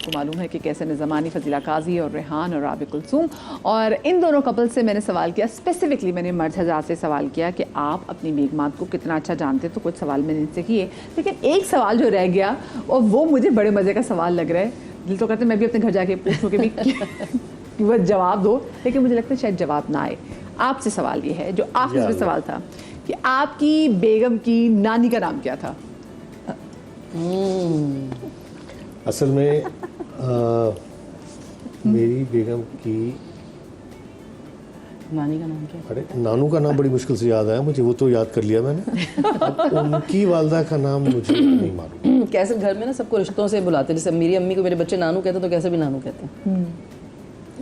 आपको मालूम है कि कैसर ने ज़मानी, फजीला काजी और रेहान और राबी कुलसूम, और इन दोनों कपल से मैंने सवाल किया, स्पेसिफिकली मैंने मर्द हज़ार से सवाल किया कि आप अपनी मेगमात को कितना अच्छा जानते, तो कुछ सवाल मैंने इनसे किए, लेकिन एक सवाल जो रह गया और वो मुझे बड़े मज़े का सवाल लग रहा है। दिल तो कहते मैं भी अपने घर जाके पूछूँ कि भी वह जवाब दो, लेकिन मुझे लगता है शायद जवाब ना आए। आपसे सवाल ये है, जो आखिरी सवाल था कि आपकी बेगम की नानी का नाम क्या था? असल में मेरी बेगम की नानी का नाम क्या? अरे नानू का नाम बड़ी मुश्किल से याद आया मुझे, वो तो याद कर लिया मैंने। अब उनकी वालदा का नाम मुझे नहीं मालूम। कैसे घर में ना सबको रिश्तों से बुलाते हैं, जैसे मेरी अम्मी को मेरे बच्चे नानू कहते हैं तो कैसे भी नानू कहते हैं।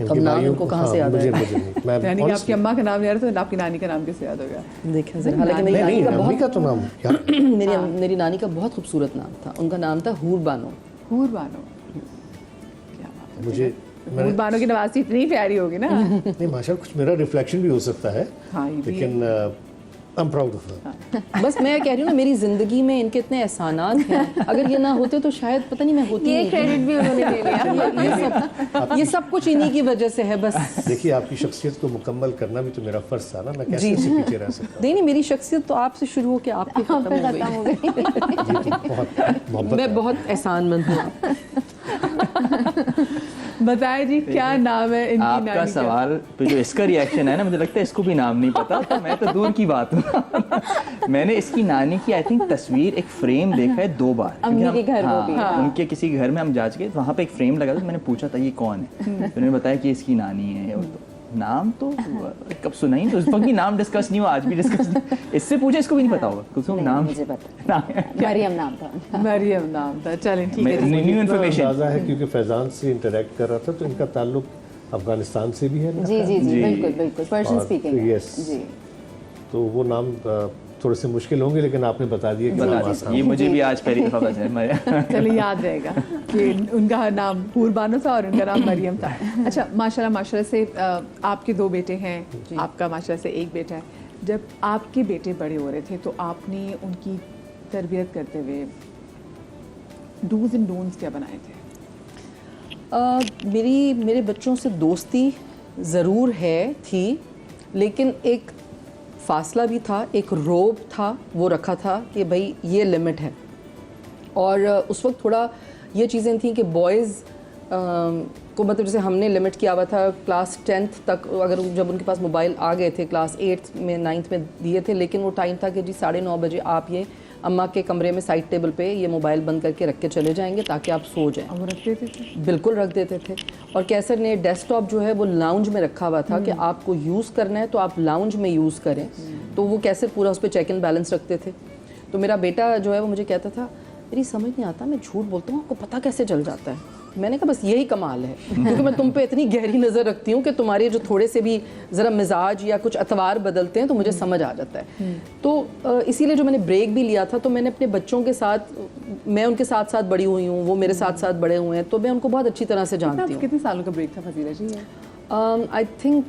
अब नाम उनको कहाँ से याद आया? यानी कि आपकी अम्मा का नाम याद है तो आपकी नानी का नाम कैसे याद हो गया? देखें जरा, हालांकि मेरी नानी का अम्मी का तो नाम याद मेरी नानी का बहुत खूबसूरत नाम था, उनका नाम था हूर बानो। हूर बानो, क्या बात है। मुझे हूर बानो की नवाज़ी इतनी प्यारी होगी ना। नहीं माशाल्लाह, कुछ मेरा रिफ्लेक्शन भी हो सकता है, हाँ, ये भी लेकिन I am proud of her. बस मैं कह रही हूँ ना, मेरी जिंदगी में इनके इतने एहसानात हैं, अगर ये ना होते तो शायद पता नहीं मैं होती। ये क्रेडिट भी उन्होंने ले लिया। ये सब कुछ इन्हीं की वजह से है बस। देखिए आपकी शख्सियत को मुकम्मल करना भी तो मेरा फर्ज था ना, मैं कैसे इससे पीछे रह सकता नहीं, मेरी शख्सियत तो आपसे शुरू होकर आपकी खत्म हो गई। हूँ। ये तो बहुत मोहब्बत मैं है। बहुत एहसानमंद हूँ। बताएं जी, क्या नाम है इनकी आपका नानी सवाल पे जो इसका रिएक्शन है ना, मुझे लगता है इसको भी नाम नहीं पता, तो मैं तो दूर की बात हूँ। मैंने इसकी नानी की आई थिंक तस्वीर, एक फ्रेम देखा है 2 बार। अम्मी के घर वो भी। हाँ, उनके किसी घर में हम जा चुके, वहाँ पे एक फ्रेम लगा था, मैंने पूछा था ये कौन है, तो उन्होंने बताया कि इसकी नानी है। और तो नाम तो कब सुना ही, तो उस वक्त भी नाम डिस्कस नहीं हुआ, आज भी डिस्कस नहीं। इससे पूछे, इसको भी नहीं पता होगा कुछ नाम। मुझे पता, मरियम नाम था। मरियम नाम था। चलें ठीक है। न्यू इन्फॉर्मेशन अंदाजा है क्योंकि फैजान से इंटरेक्ट कर रहा था, तो इनका ताल्लुक अफगानिस्तान से भी है ना। जी जी जी, बिल्कुल बिल्कुल, पर्शियन स्पीकिंग। यस जी, तो वो नाम थोड़े से मुश्किल होंगे, लेकिन आपने बता दिया कि नाम आसान ये मुझे भी आज पहली दफा पता है। चलिए याद रहेगा कि उनका नाम हूर बानो था और उनका नाम मरियम था। अच्छा, माशाल्लाह से आपके 2 बेटे हैं, आपका माशाल्लाह से 1 बेटा है। जब आपके बेटे बड़े हो रहे थे तो आपने उनकी तरबियत करते हुए डूज एंड डोंट्स क्या बनाए थे? मेरे बच्चों से दोस्ती ज़रूर थी, लेकिन एक फासला भी था, एक रोब था, वो रखा था कि भाई ये लिमिट है। और उस वक्त थोड़ा ये चीज़ें थी कि बॉयज़ को मतलब जैसे हमने लिमिट किया हुआ था क्लास 10th तक, अगर जब उनके पास मोबाइल आ गए थे क्लास 8th में 9th में दिए थे, लेकिन वो टाइम था कि जी 9:30 बजे आप ये अम्मा के कमरे में साइड टेबल पे ये मोबाइल बंद करके रख के चले जाएंगे ताकि आप सो जाएं। वो रख देते थे? बिल्कुल रख देते थे। और कैसर ने डेस्कटॉप जो है वो लाउंज में रखा हुआ था कि आपको यूज़ करना है तो आप लाउंज में यूज़ करें, तो वो कैसर पूरा उस पर चेक एंड बैलेंस रखते थे। तो मेरा बेटा जो है वो मुझे कहता था, मेरी समझ नहीं आता, मैं झूठ बोलता हूँ, आपको पता कैसे चल जाता है? मैंने कहा बस यही कमाल है, क्योंकि मैं तुम पे इतनी गहरी नज़र रखती हूँ कि तुम्हारे जो थोड़े से भी ज़रा मिजाज या कुछ अतवार बदलते हैं तो मुझे समझ आ जाता है। तो इसीलिए जो मैंने ब्रेक भी लिया था, तो मैंने अपने बच्चों के साथ, मैं उनके साथ साथ बड़ी हुई हूँ, वो मेरे साथ साथ बड़े हुए हैं, तो मैं उनको बहुत अच्छी तरह से जानती हूँ। कितने सालों का ब्रेक था Fazila ji? I think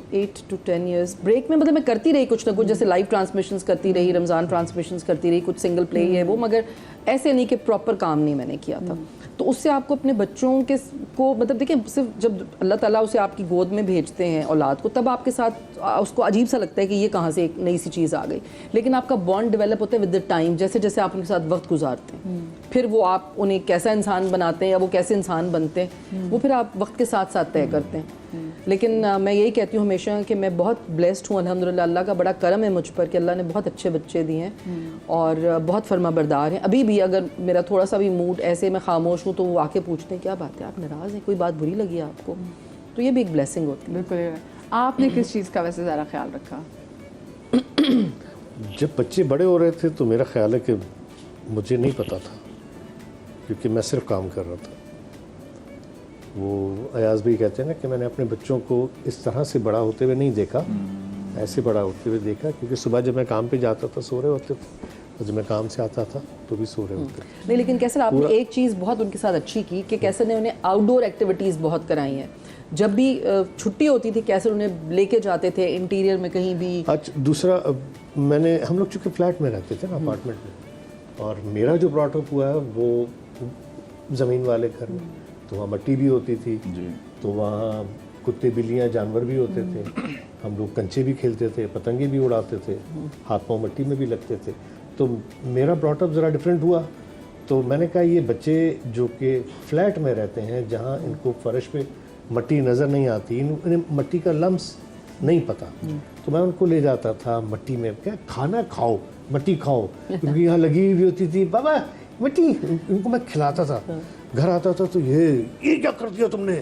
8 to 10 years break में, मतलब मैं करती रही कुछ ना कुछ, जैसे लाइव ट्रांसमिशंस करती रही, रमज़ान ट्रांसमिशंस करती रही, कुछ सिंगल प्ले है वो, मगर ऐसे नहीं कि प्रॉपर काम नहीं मैंने किया था। तो उससे आपको अपने बच्चों के को मतलब देखिए, सिर्फ जब अल्लाह ताला उसे आपकी गोद में भेजते हैं औलाद को, तब आपके साथ उसको अजीब सा लगता है कि ये कहाँ से एक नई सी चीज़ आ गई, लेकिन आपका बॉन्ड डेवलप होता है विद द टाइम, जैसे जैसे आप उनके साथ वक्त गुजारते हैं, फिर वो आप उन्हें कैसा इंसान बनाते हैं या वो कैसे इंसान बनते हैं, वो फिर आप वक्त के साथ साथ तय करते हैं। लेकिन मैं यही कहती हूँ हमेशा कि मैं बहुत ब्लेस्ड हूँ अल्हम्दुलिल्लाह, अल्लाह का बड़ा करम है मुझ पर कि अल्लाह ने बहुत अच्छे बच्चे दिए हैं और बहुत फर्माबरदार हैं। अभी भी अगर मेरा थोड़ा सा भी मूड ऐसे मैं खामोश हूँ तो वो आके पूछते हैं क्या बात है, आप नाराज़ हैं, कोई बात बुरी लगी है आपको? तो ये भी एक ब्लेसिंग होती है। बिल्कुल। आपने किस चीज़ का वैसे ज़्यादा ख्याल रखा? जब बच्चे बड़े हो रहे थे तो मेरा ख्याल है कि मुझे नहीं पता था, क्योंकि मैं सिर्फ काम कर रहा था। वो अयाज भी कहते हैं ना कि मैंने अपने बच्चों को इस तरह से बड़ा होते हुए नहीं देखा, ऐसे बड़ा होते हुए देखा, क्योंकि सुबह जब मैं काम पे जाता था सो रहे होते थे, और जब मैं काम से आता था तो भी सो रहे होते थे। नहीं, लेकिन कैसर आपने एक चीज़ बहुत उनके साथ अच्छी की कि कैसर ने उन्हें आउटडोर एक्टिविटीज़ बहुत कराई हैं। जब भी छुट्टी होती थी कैसर उन्हें लेके जाते थे इंटीरियर में कहीं भी। अच्छा, दूसरा हम लोग चूँकि फ्लैट में रहते थे ना, अपार्टमेंट में, और मेरा जो ब्रॉटअप हुआ है वो ज़मीन वाले घर में, तो वहाँ मट्टी भी होती थी, तो वहाँ कुत्ते बिल्लियाँ जानवर भी होते थे, हम लोग कंचे भी खेलते थे, पतंगे भी उड़ाते थे, हाथ पाँव मट्टी में भी लगते थे। तो मेरा ब्रॉटअप ज़रा डिफरेंट हुआ। तो मैंने कहा ये बच्चे जो कि फ्लैट में रहते हैं, जहाँ इनको फर्श पे मट्टी नज़र नहीं आती, इन्हें मट्टी का लम्स नहीं पता, तो मैं उनको ले जाता था मट्टी में, क्या खाना खाओ, मट्टी खाओ, क्योंकि यहाँ लगी हुई होती थी, बाबा मट्टी, इनको मैं खिलाता था। घर आता था तो ये क्या कर दिया तुमने,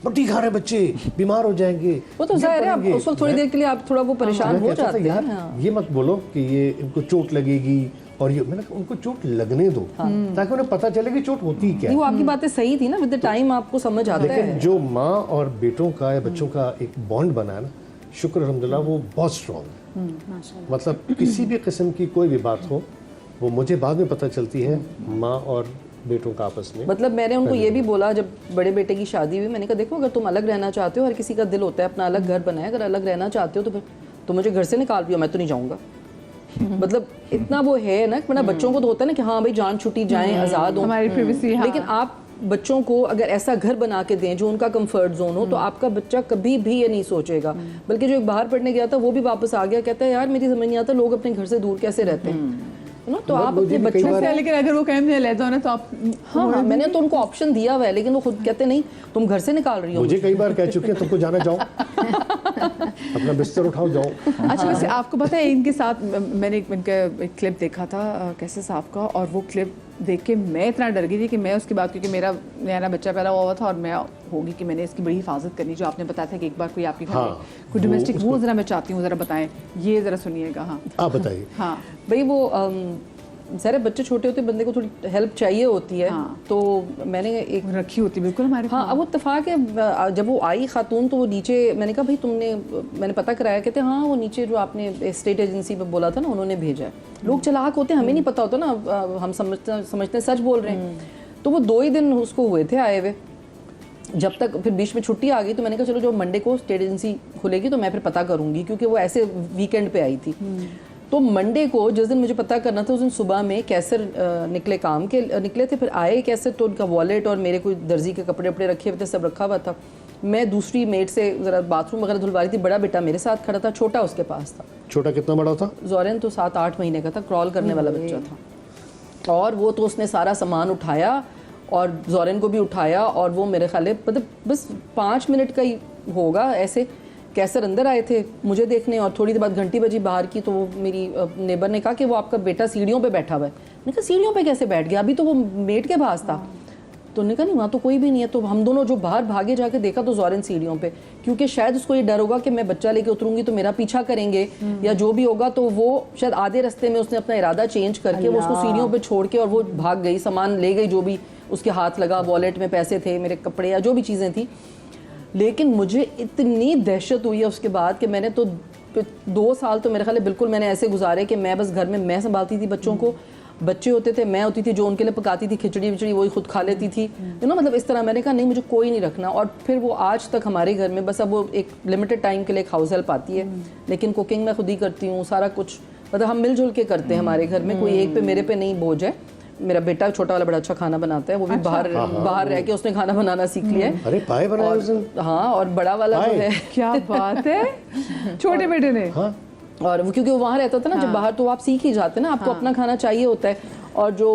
मट्टी खा रहे बच्चे, बीमार हो जाएंगे। वो तो जाहिर है, आप उस वक्त थोड़ी देर के लिए आप थोड़ा वो परेशान हो जाते हैं। यार ये मत बोलो कि ये इनको चोट लगेगी, और ये मैंने कहा उनको चोट लगने दो, ताकि उन्हें पता चले कि चोट होती क्या है। वो आपकी बातें सही थी ना, विद द टाइम आपको समझ आता लेकिन है। जो माँ और बेटों का या बच्चों का एक बॉन्ड बना है ना, शुक्र अल्हम्दुलिल्लाह वो बहुत स्ट्रॉन्ग है। मतलब किसी भी किस्म की कोई भी बात हो, वो मुझे बाद में पता चलती है माँ और बेटों का आपस में। मतलब मैंने उनको ये भी बोला जब बड़े बेटे की शादी हुई, मैंने कहा देखो अगर तुम अलग रहना चाहते हो, हर किसी का दिल होता है अपना अलग घर बनाए, अगर अलग रहना चाहते हो तो फिर तो मुझे घर से निकाल दियो, मैं तो नहीं जाऊँगा। मतलब इतना वो है ना, कि बच्चों को तो होता है ना कि हाँ भाई जान छुट्टी जाएं, आज़ाद हो, हमारी privacy, हाँ। लेकिन आप बच्चों को अगर ऐसा घर बना के दें जो उनका कंफर्ट जोन हो, तो आपका बच्चा कभी भी ये नहीं सोचेगा। बल्कि जो एक बाहर पढ़ने गया था वो भी वापस आ गया, कहता है यार मेरी समझ नहीं आता लोग अपने घर से दूर कैसे रहते हैं, है ना। तो आप अपने बच्चों से, लेकिन अगर वो कहें ले जाओ ना तो आप, हाँ, मैंने तो उनको ऑप्शन दिया हुआ है, लेकिन वो खुद कहते नहीं तुम घर से निकाल रही हो मुझे कई बार कह चुके हैं तुमको जाना, जाओ अपना बिस्तर उठाओ जाओ। अच्छा वैसे आपको पता है इनके साथ मैंने इनका एक क्लिप देखा था कैसे साहब का, और वो क्लिप देख के मैं इतना डर गई थी कि मैं उसके बाद, क्योंकि मेरा नया बच्चा पैदा हुआ था और मैं होगी कि मैंने इसकी बड़ी हिफाजत करनी, जो आपने बताया था कि एक बार कोई आपके घर में कोई डोमेस्टिक, वो ज़रा मैं चाहती हूँ ज़रा बताएं, ये ज़रा सुनिएगा। हाँ आप बताइए। हाँ भाई वो सारे बच्चे छोटे होते बंदे को थोड़ी हेल्प चाहिए होती है, तो मैंने एक रखी होती बिल्कुल हमारे। हाँ, अब वो इत्तेफाक है, जब वो आई खातून तो वो नीचे, मैंने कहा भाई तुमने, मैंने पता कराया, कहते हाँ वो नीचे जो आपने स्टेट एजेंसी पे बोला था ना उन्होंने भेजा है। लोग चालाक होते हैं, हमें नहीं पता होता ना, हम समझते सच बोल रहे हैं। तो वो 2 ही दिन उसको हुए थे आए हुए, जब तक फिर बीच में छुट्टी आ गई, तो मैंने कहा चलो जो मंडे को स्टेट एजेंसी खुलेगी तो मैं फिर पता करूँगी, क्योंकि वो ऐसे वीकेंड पे आई थी। तो मंडे को जिस दिन मुझे पता करना था, उस दिन सुबह में कैसर निकले, काम के निकले थे, फिर आए कैसर, तो उनका वॉलेट और मेरे कोई दर्जी के कपड़े वपड़े रखे हुए थे, सब रखा हुआ था। मैं दूसरी मेड से ज़रा बाथरूम वगैरह धुलवा रही थी, बड़ा बेटा मेरे साथ खड़ा था, छोटा उसके पास था। छोटा कितना बड़ा था? ज़ोरन तो 7-8 महीने का था, क्रॉल करने वाला बच्चा था। और वो तो उसने सारा सामान उठाया और ज़ोरन को भी उठाया, और वो मेरे ख्याल मतलब बस 5 मिनट का ही होगा ऐसे, कैसर अंदर आए थे मुझे देखने, और थोड़ी देर बाद घंटी बजी बाहर की, तो वो मेरी नेबर ने कहा कि वो आपका बेटा सीढ़ियों पे बैठा हुआ है। मैंने कहा सीढ़ियों पे कैसे बैठ गया, अभी तो वो मेड के पास था। तो उन्होंने कहा नहीं वहाँ तो कोई भी नहीं है। तो हम दोनों जो बाहर भागे जाके देखा तो ज़ोरन सीढ़ियों पे, क्योंकि शायद उसको ये डर होगा कि मैं बच्चा लेके उतरूंगी तो मेरा पीछा करेंगे या जो भी होगा, तो वो शायद आधे रास्ते में उसने अपना इरादा चेंज करके वो उसको सीढ़ियों पे छोड़ के और वो भाग गई, सामान ले गई जो भी उसके हाथ लगा, वॉलेट में पैसे थे, मेरे कपड़े या जो भी चीज़ें थी। लेकिन मुझे इतनी दहशत हुई है उसके बाद कि मैंने तो 2 साल तो मेरे ख्याल बिल्कुल मैंने ऐसे गुजारे कि मैं बस घर में मैं संभालती थी बच्चों को, बच्चे होते थे मैं होती थी जो उनके लिए पकाती थी, खिचड़ी विचड़ी वही खुद खा लेती थी, मतलब इस तरह। मैंने कहा नहीं मुझे कोई नहीं रखना। और फिर वो आज तक हमारे घर में बस अब वो एक लिमिटेड टाइम के लिए एक हाउस हेल्प आती है, लेकिन कुकिंग मैं खुद ही करती हूँ, सारा कुछ मतलब हम मिलजुल के करते हैं हमारे घर में, कोई एक पे मेरे पे नहीं बोझ है। मेरा बेटा छोटा वाला बड़ा अच्छा खाना बनाता है, वो भी बाहर रह के उसने खाना बनाना सीख लिया है। अरे पाए बनाए उस दिन। हाँ, और बड़ा वाला जो है, क्या बात है, छोटे बेटे ने। हाँ। और वो क्योंकि वो वहाँ रहता था ना, जब बाहर तो आप सीख ही जाते हैं ना, आपको अपना खाना चाहिए होता है। और जो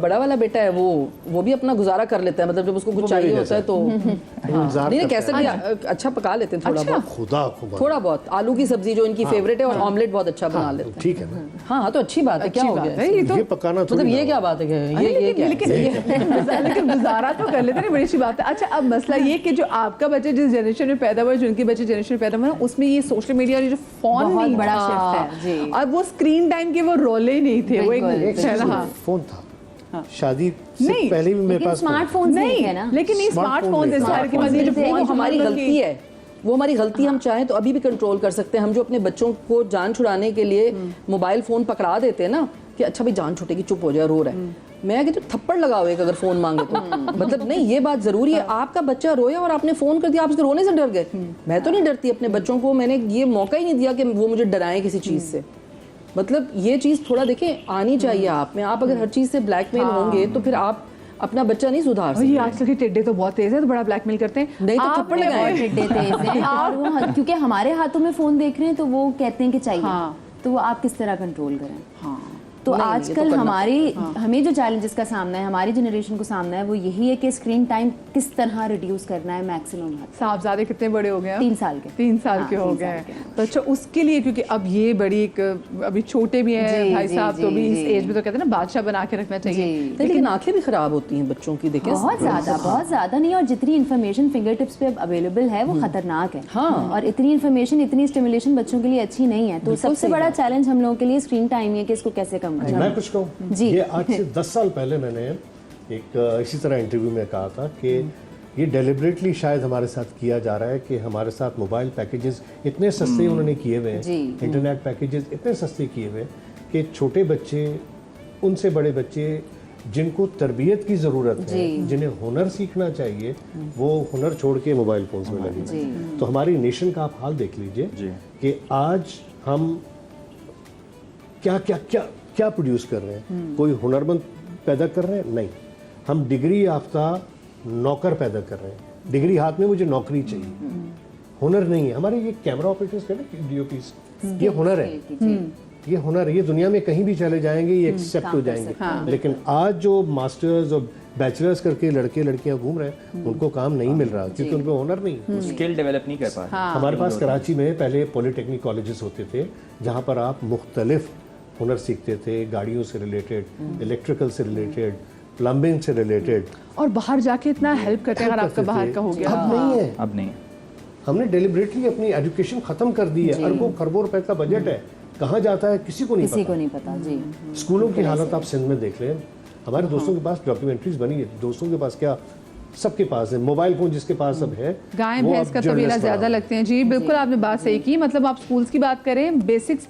बड़ा वाला बेटा है वो भी अपना गुजारा कर लेता है, मतलब जब उसको कुछ चाहिए होता है तो नहीं कैसे भी अच्छा पका लेते हैं थोड़ा बहुत, खुदा थोड़ा बहुत। आलू की सब्जी जो इनकी फेवरेट है, और ऑमलेट बहुत अच्छा बना लेते हैं। ठीक है ना। हाँ तो अच्छी बात है, क्या हो गया ये पकाना मतलब ये क्या बात है, ये क्या है? लेकिन गुजारा तो कर लेते हैं, बड़ी अच्छी बात है। अच्छा अब मसला ये कि जो आपका बच्चा जिस जनरेशन में पैदा हुआ, जो उनके बच्चे जनरेशन में पैदा हुआ, उसमें ये सोशल मीडिया और जो फोन बहुत नहीं बड़ा था, शिफ्ट है जी। और वो स्क्रीन टाइम के वो रोले ही नहीं थे, वो एक फोन था। शादी से नहीं, पहले भी मेरे लेकिन पास स्मार्टफोन नहीं है ना, लेकिन ये स्मार्टफोन इस सारे के बाद ये जो वो फोन हमारी गलती है, वो हमारी गलती। हम चाहें तो अभी भी कंट्रोल कर सकते हैं। हम जो अपने बच्चों को जान छुड़ाने के लिए मोबाइल फ़ोन पकड़ा देते हैं ना, कि अच्छा भाई जान छूटेगी, चुप हो जाए, रो रहा है, मैं कहती हूँ थप्पड़ लगाओ एक अगर फ़ोन मांगे तो। मतलब नहीं, ये बात ज़रूरी है। आपका बच्चा रोया और आपने फ़ोन कर दिया, आप उसके रोने से डर गए। मैं तो नहीं डरती अपने बच्चों को, मैंने ये मौका ही नहीं दिया कि वो मुझे डराएं किसी चीज़ से। मतलब ये चीज़ थोड़ा देखें आनी चाहिए आप में। आप अगर हर चीज़ से ब्लैकमेल होंगे तो फिर आप अपना बच्चा नहीं सुधार और ये सकते। आजकल के टिड्डे तो बहुत तेज है, तो बड़ा ब्लैकमेल करते हैं। नहीं तो आपने थप्पड़ लगाए। वो- टिड्डे तेज हैं और वो क्योंकि हमारे हाथों में फोन देख रहे हैं तो वो कहते हैं कि चाहिए, हाँ। तो वो आप किस तरह कंट्रोल करें। हाँ तो नहीं, ये तो आजकल करना हमारी हमें जो चैलेंजेस का सामना है, हमारी जनरेशन को सामना है, वो यही है कि स्क्रीन टाइम किस तरह रिड्यूस करना है मैक्सिमम हद। साहबजादे कितने बड़े हो गए हैं? 3 साल के। 3 साल हाँ, के हो 3 गए साल हैं। के हैं। तो अच्छा उसके लिए, क्योंकि अब ये बड़ी एक अभी छोटे भी हैं जी, भाई जी, साहब, तो जी, भी इस जी। एज में तो कहते हैं ना बादशाह बना के रखना चाहिए। जी। लेकिन आंखें भी खराब होती हैं बच्चों की, देखिए बहुत ज़्यादा नहीं, और जितनी इन्फॉर्मेशन फिंगर टिप्स पे अब अवेलेबल है वो खतरनाक है। हाँ। और इतनी इन्फॉर्मेशन, इतनी स्टिमुलेशन बच्चों के लिए अच्छी नहीं है। तो सबसे सही बड़ा चैलेंज हम लोगों के लिए स्क्रीन टाइम है कि इसको कैसे कम करें। मैं कुछ कहूँ, जी। ये आज से 10 साल पहले मैंने एक इसी तरह इंटरव्यू में कहा था कि ये डेलिबरेटली शायद हमारे साथ किया जा रहा है कि हमारे साथ मोबाइल पैकेजेस इतने सस्ते उन्होंने किए हुए हैं, जी। इंटरनेट पैकेजेस इतने सस्ते किए हुए हैं कि छोटे बच्चे, उनसे बड़े बच्चे जिनको तरबियत की ज़रूरत है, जिन्हें हुनर सीखना चाहिए, वो हुनर छोड़ के मोबाइल फोन्स में लगे हुए हैं। तो हमारी नेशन का आप हाल देख लीजिए कि आज हम क्या क्या क्या क्या प्रोड्यूस कर रहे हैं। कोई हुनरमंद पैदा कर रहे हैं? नहीं, हम डिग्री याफ्ता नौकर पैदा कर रहे हैं। डिग्री हाथ में, मुझे नौकरी चाहिए, हुनर नहीं है। हमारे ये कैमरा ऑपरेटर्स के ना डीओपीस, ये हुनर है, ये हुनर है। ये दुनिया में कहीं भी चले जाएंगे, ये एक्सेप्ट हो जाएंगे। लेकिन आज जो मास्टर्स और बैचलर्स करके लड़के लड़कियां घूम रहे हैं, उनको काम नहीं मिल रहा क्योंकि उनको हुनर नहीं है। स्किल डेवलप नहीं कर पा रहे। हमारे पास कराची में पहले पॉलिटेक्निक कॉलेजेस होते थे जहाँ पर आप मुख्तलिफ हुनर सीखते थे, गाड़ियों से रिलेटेड, इलेक्ट्रिकल से रिलेटेड, प्लम्बिंग से रिलेटेड। और बाहर जाके इतना हेल्प करते हैं अगर आपका बाहर का हो गया। अब नहीं है। अब नहीं। हमने डेलिबरेटली अपनी एजुकेशन खत्म कर दी है। अरबों खरबों रुपए का बजट है, कहाँ जाता है किसी को नहीं किसी पता। को नहीं पता। जी। स्कूलों की हालत आप सिंध में देख लें। हमारे दोस्तों के पास डॉक्यूमेंट्रीज बनी है, दोस्तों के पास क्या, सबके पास है मोबाइल फोन, जिसके पास अब है गाय वो भैंस अब का तबीला जर्नलिस्ट ज्यादा बना हुआ है। लगते हैं। जी बिल्कुल, आपने बात सही की। मतलब आप स्कूल्स की बात करें, बेसिक्स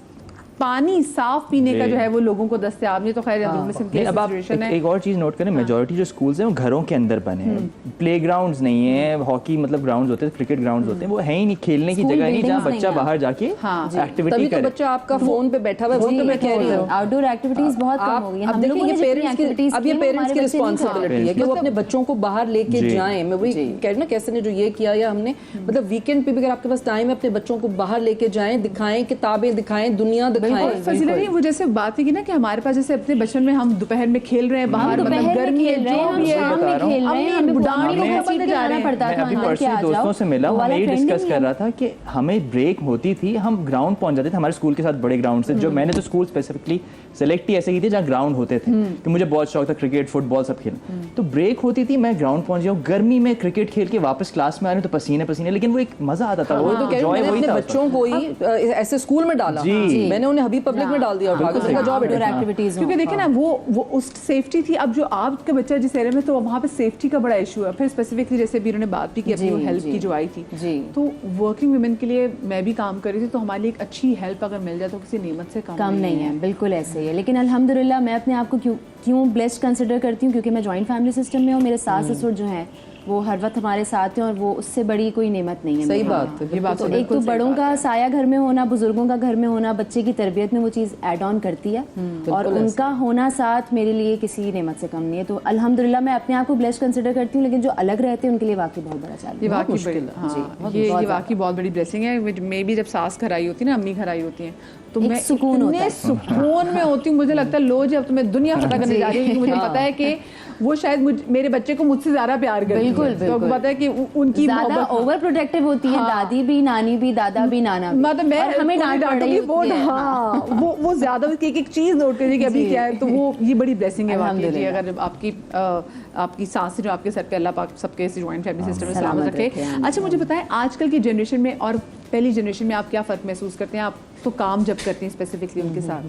पानी साफ पीने का जी। जो है वो लोगों को दस्तयाब नहीं। तो खैर अंदरूनी सिंध की नहीं, अब आप सिचुएशन है। एक और चीज़ नोट करें, मेजॉरिटी जो स्कूल्स हैं वो घरों के अंदर बने हैं। प्लेग्राउंड्स नहीं है, हॉकी मतलब ग्राउंड्स होते हैं, क्रिकेट ग्राउंड्स होते हैं, वो है ही नहीं, खेलने की स्कूल जगह नहीं जहाँ buildings बच्चा नहीं है। बाहर जाके एक्टिविटी तभी तो करे। बच्चा आपका फोन पे बैठा हुआ है, वही तो मैं कह रही हूँ। आउटडोर एक्टिविटीज बहुत कम आप हो गई हैं। अब हम देखिए लोगों ये ने जितनी पेरेंट्स की, activities अब ये की, पेरेंट्स हमारे की बच्चे नहीं कर रिस्पॉन्सिबिलिटी है कि वो अपने बच्चों को बाहर लेके जी। जाएं। मैं वही कह रही ना, कैसे ने जो ये किया, या हमने मतलब वीकेंड पे भी अगर आपके पास टाइम है, अपने बच्चों को बाहर लेके जाएं, दिखाएं, किताबें दिखाएं, दुनिया दिखाएं। फजीला नहीं, वो जैसे बात है कि ना कि हमारे पास जैसे अपने बचपन में हम दोपहर में खेल रहे हैं बाहर, मतलब दोपहर में गर्मी है खेल रहे हैं, जो हम भी है, शाम में खेल रहे हैं, हमें डांडी पुरानी को सीट बंद पे जा रहे आना हैं। पड़ता मैं था। अभी हाँ, कि पर्सनली आ दोस्तों जाओ। से मिला, वो हम वाला यही trend डिस्कस नहीं कर है। रहा था कि हमें ब्रेक होती थी, हम ग्राउंड पहुंच जाते थे। हमारे स्कूल के साथ बड़े ग्राउंड से, जो मैंने तो स्कूल स्पेसिफिकली सेलेक्ट ही ऐसे की थी जहाँ ग्राउंड होते थे कि मुझे बहुत शौक था क्रिकेट फुटबॉल सब खेलना। तो ब्रेक होती थी, मैं ग्राउंड पहुंच जाऊँ, गर्मी में क्रिकेट खेल के वापस क्लास में आ रहे तो पसीने पसीने, लेकिन वो एक मजा आता था। वो तो कह रही हूँ, joy मैंने वही अपने था बच्चों को ही ऐसे स्कूल में डाला। जी। मैंने उन्हें हबीब पब्लिक में डाल दिया, उठा के उसका जॉब आउटडोर है। एक्टिविटीज क्योंकि देखिए ना वो उस सेफ्टी थी। अब जो आपका बच्चा जिस एरिया में, तो वहाँ पे सेफ्टी का बड़ा इशू है। फिर स्पेसिफिकली जैसे भी उन्होंने बात भी की अपनी जी, वो हेल्प जी। की जो आई थी, जी। तो वर्किंग वुमेन के लिए मैं भी काम कर रही थी, तो हमारे लिए एक अच्छी हेल्प अगर मिल जाए तो किसी नेमत से कम नहीं है। बिल्कुल ऐसे ही है। लेकिन अल्हम्दुलिल्लाह मैं अपने आप को क्यों ब्लेस्ड कंसिडर करती हूँ, क्योंकि मैं जॉइंट फैमिली सिस्टम में हूँ। मेरे सास ससुर जो हैं वो हर वक्त हमारे साथ हैं, और वो उससे बड़ी कोई नेमत नहीं है। सही मेरे बात है, ये बात तो एक बिल्कुल तो सही बड़ों बात का साया घर में होना, बुजुर्गों का घर में होना, बच्चे की तरबियत में वो चीज़ ऐड ऑन करती है, और उनका होना साथ मेरे लिए किसी नेमत से कम नहीं है। तो अल्हम्दुलिल्लाह मैं अपने आप को ब्लेस्ड कंसिडर करती हूँ। लेकिन जो अलग रहते हैं उनके लिए वाकई बहुत बड़ा चैलेंज ये है। वाकई मुश्किल बड़ी, है। हाँ, ये वाकई बहुत बड़ी ब्लेसिंग है। मे बी जब सास घर आई होती है ना, अम्मी घर आई होती हैं, तो एक मैं सुकून होता इतने है। सुकून में होती हूँ, मुझे लगता है लो जी अब तो मैं दुनिया फतह करने जा रही हूँ, क्योंकि मुझे पता है कि वो शायद मेरे बच्चे को मुझसे ज्यादा प्यार करती बिल्कुल, है। तो बिल्कुल। पता है कि उनकी ज्यादा मोहब्बत, ओवर प्रोटेक्टिव होती है। हाँ। दादी भी, नानी भी, दादा भी, नाना भी। मतलब मैं और हमें डांट पड़ रही वो, होती है। हाँ, वो ज्यादा एक चीज नोट करिए कि अभी जी। क्या है। तो वो ये बड़ी ब्लेसिंग है वाकई जी। अल्हम्दुलिल्लाह। अगर आपकी सांस जो आपके सर पे, अल्लाह पाक सबके इस जॉइंट फैमिली सिस्टम में सलामत सलामत रखे। रखे, आमीन। अच्छा मुझे बताएं, आजकल की जनरेशन में और पहली जनरेशन में आप क्या फ़र्क महसूस करते हैं? आप तो काम जब करते हैं स्पेसिफिकली उनके साथ,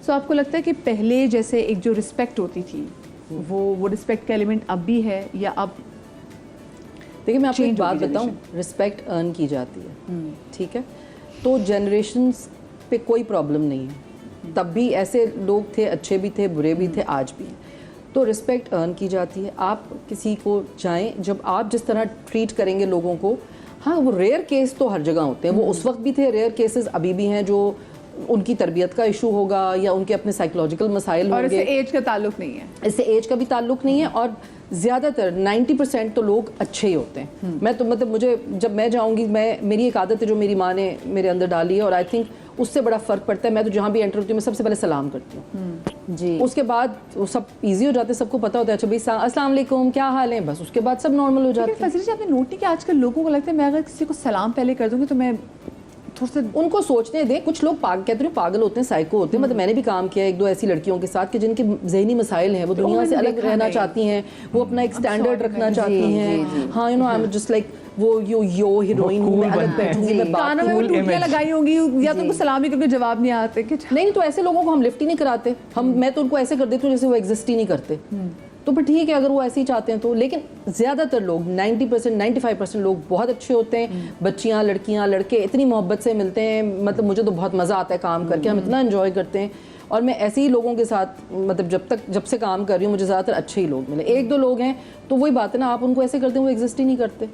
तो आपको लगता है कि पहले जैसे एक जो रिस्पेक्ट होती थी, वो रिस्पेक्ट का एलिमेंट अब भी है, या अब? देखिए मैं आपको एक Change बात होगी बताऊं, रिस्पेक्ट अर्न की जाती है, ठीक है? तो जनरेशन्स पे कोई प्रॉब्लम नहीं है। तब भी ऐसे लोग थे, अच्छे भी थे, बुरे भी थे, आज भी हैं। तो रिस्पेक्ट अर्न की जाती है। आप किसी को चाहें, जब आप जिस तरह ट्रीट करेंगे लोगों को, हाँ वो रेयर केस तो हर जगह होते हैं, वो उस वक्त भी थे, रेयर केसेस अभी भी हैं जो उनकी तरबियत का इशू होगा या उनके अपने साइकोलॉजिकल मसाइल और इससे होंगे। एज का ताल्लुक नहीं है। इससे एज का भी ताल्लुक नहीं है और ज़्यादातर 90% तो लोग अच्छे ही होते हैं। मैं तो मतलब मुझे जब मैं जाऊंगी, मेरी एक आदत है जो मेरी माँ ने मेरे अंदर डाली है और आई थिंक उससे बड़ा फ़र्क पड़ता है। मैं तो जहाँ भी एंटर होती हूँ मैं सबसे पहले सलाम करती हूँ जी। उसके बाद वो सब इजी हो जाते हैं, सबको पता होता है अच्छा भाई अस्सलाम वालेकुम क्या हाल है, बस उसके बाद सब नॉर्मल हो जाते हैं। फजली जी आपने नोट नहीं किया आजकल लोगों को लगता है मैं अगर किसी को सलाम पहले कर दूंगी तो मैं थोड़ा सा उनको सोचने दें। कुछ लोग कहते हैं पागल होते हैं, साइको होते हैं। मतलब मैंने भी काम किया एक दो ऐसी लड़कियों के साथ कि जिनके जहनी मसाइल हैं, वो दुनिया से अलग रहना चाहती हैं, वो अपना एक स्टैंडर्ड रखना चाहती हैं। हाँ you know I am just like वो यो हीरोइन में अलग बैठूंगी, मैं बात कानों में वो टूटियां लगाई होंगी या तो उनको सलामी करके जवाब नहीं आते कि नहीं तो ऐसे लोगों को हम लिफ्ट ही नहीं कराते। मैं तो उनको ऐसे कर देती हूँ जैसे वो एग्जिस्ट ही नहीं करते। तो फिर ठीक है अगर वो ऐसे ही चाहते हैं तो। लेकिन ज़्यादातर लोग 90% 95% लोग बहुत अच्छे होते हैं। बच्चियाँ लड़कियाँ लड़के इतनी मोहब्बत से मिलते हैं, मतलब मुझे तो बहुत मज़ा आता है काम करके, हम इतना एंजॉय करते हैं। और मैं ऐसे ही लोगों के साथ मतलब जब से काम कर रही हूँ मुझे ज़्यादातर अच्छे ही लोग मिले। एक दो लोग हैं तो वही बात है ना, आप उनको ऐसे करते हैं वो एग्जिस्ट ही नहीं करते।